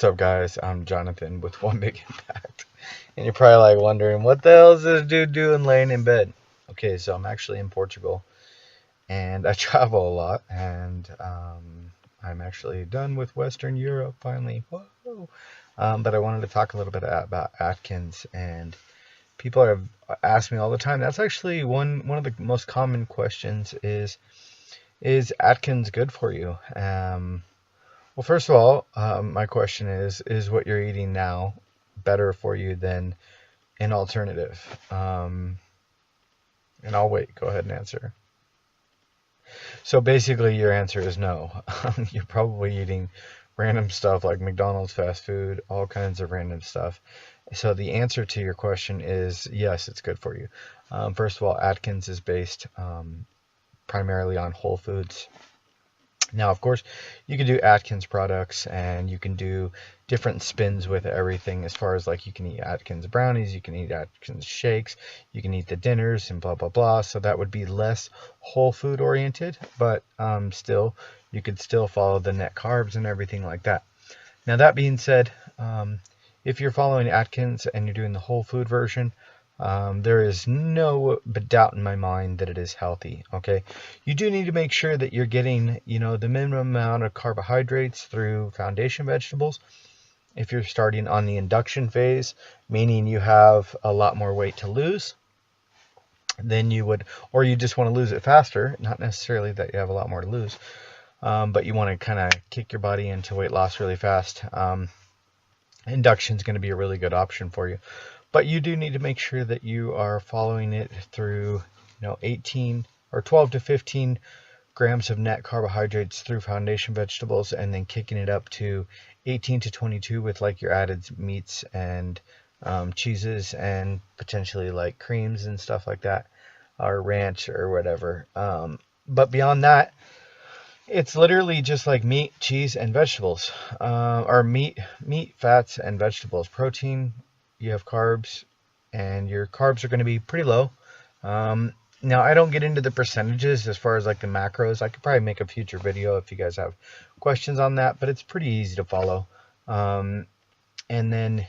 What's up, guys? I'm Jonathan with One Big Impact. And you're probably like wondering, what the hell is this dude doing laying in bed? Okay, so I'm actually in Portugal and I travel a lot, and I'm actually done with Western Europe finally. Whoa. But I wanted to talk a little bit about Atkins, and people have asked me all the time. That's actually one of the most common questions is Atkins good for you? Well, first of all, my question is what you're eating now better for you than an alternative? And I'll wait. Go ahead and answer. So basically, your answer is no. You're probably eating random stuff like McDonald's, fast food, all kinds of random stuff. So the answer to your question is yes, it's good for you. First of all, Atkins is based primarily on whole foods. Now, of course, you can do Atkins products and you can do different spins with everything, as far as like you can eat Atkins brownies, you can eat Atkins shakes, you can eat the dinners and blah, blah, blah. So that would be less whole food oriented, but still, you could still follow the net carbs and everything like that. Now, that being said, if you're following Atkins and you're doing the whole food version, there is no doubt in my mind that it is healthy. Okay, you do need to make sure that you're getting, the minimum amount of carbohydrates through foundation vegetables. If you're starting on the induction phase, meaning you have a lot more weight to lose than you would, or you just want to lose it faster, not necessarily that you have a lot more to lose, but you want to kind of kick your body into weight loss really fast. Induction is going to be a really good option for you. But you do need to make sure that you are following it through, 18 or 12 to 15 grams of net carbohydrates through foundation vegetables, and then kicking it up to 18 to 22 with like your added meats and cheeses and potentially like creams and stuff like that, or ranch or whatever. But beyond that, it's literally just like meat, cheese, and vegetables, or meat, fats, and vegetables. Protein, you have carbs, and your carbs are going to be pretty low. Now, I don't get into the percentages as far as like the macros. I could probably make a future video if you guys have questions on that, but it's pretty easy to follow. And then,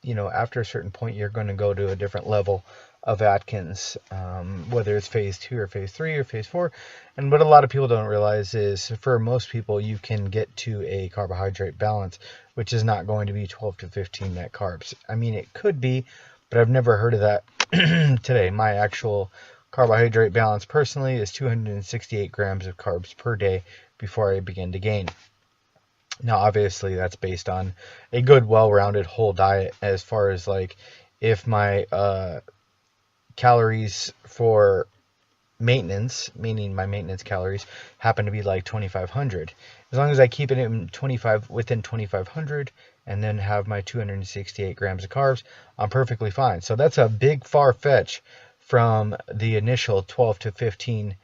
after a certain point, you're going to go to a different level of Atkins, whether it's phase 2 or phase 3 or phase 4. And what a lot of people don't realize is, for most people, you can get to a carbohydrate balance, which is not going to be 12 to 15 net carbs. I mean, it could be, but I've never heard of that today. My actual carbohydrate balance personally is 268 grams of carbs per day before I begin to gain. Now, obviously, that's based on a good, well-rounded whole diet, as far as like if my calories for maintenance, meaning my maintenance calories, happen to be like 2,500. As long as I keep it in within 2,500 and then have my 268 grams of carbs, I'm perfectly fine. So that's a big far fetch from the initial 12 to 15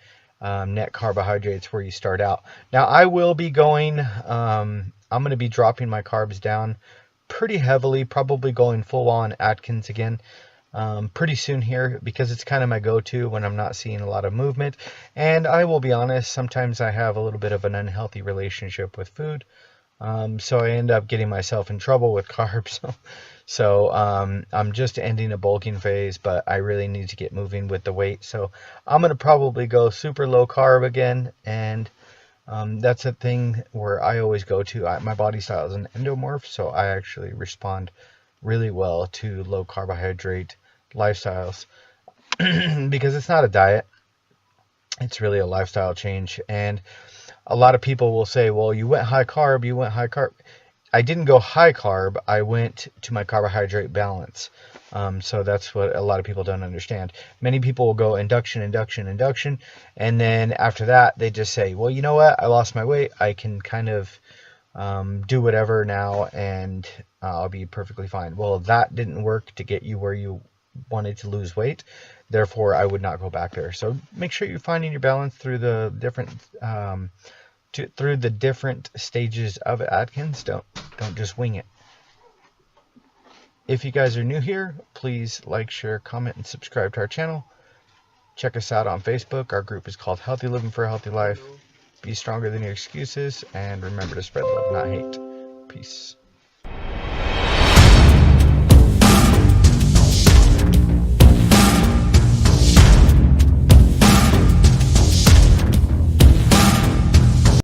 net carbohydrates where you start out. Now, I will be going, I'm going to be dropping my carbs down pretty heavily, probably going full on Atkins again pretty soon here, because it's kind of my go-to when I'm not seeing a lot of movement. And I will be honest, sometimes I have a little bit of an unhealthy relationship with food. So I end up getting myself in trouble with carbs. So I'm just ending a bulking phase, but I really need to get moving with the weight. So I'm going to probably go super low carb again. And that's a thing where I always go to. My body style is an endomorph, so I actually respond really well to low carbohydrate lifestyles because it's not a diet, it's really a lifestyle change. And a lot of people will say, well, you went high carb. I didn't go high carb, I went to my carbohydrate balance. So that's what a lot of people don't understand. Many people will go induction, and then after that they just say, well, you know what, I lost my weight, I can kind of do whatever now, and I'll be perfectly fine. Well, that didn't work to get you where you wanted to lose weight. Therefore, I would not go back there. So make sure you're finding your balance through the different stages of Atkins. Don't just wing it. If you guys are new here, please like, share, comment, and subscribe to our channel. Check us out on Facebook. Our group is called Healthy Living for a Healthy Life. Be stronger than your excuses, and remember to spread love, not hate. Peace.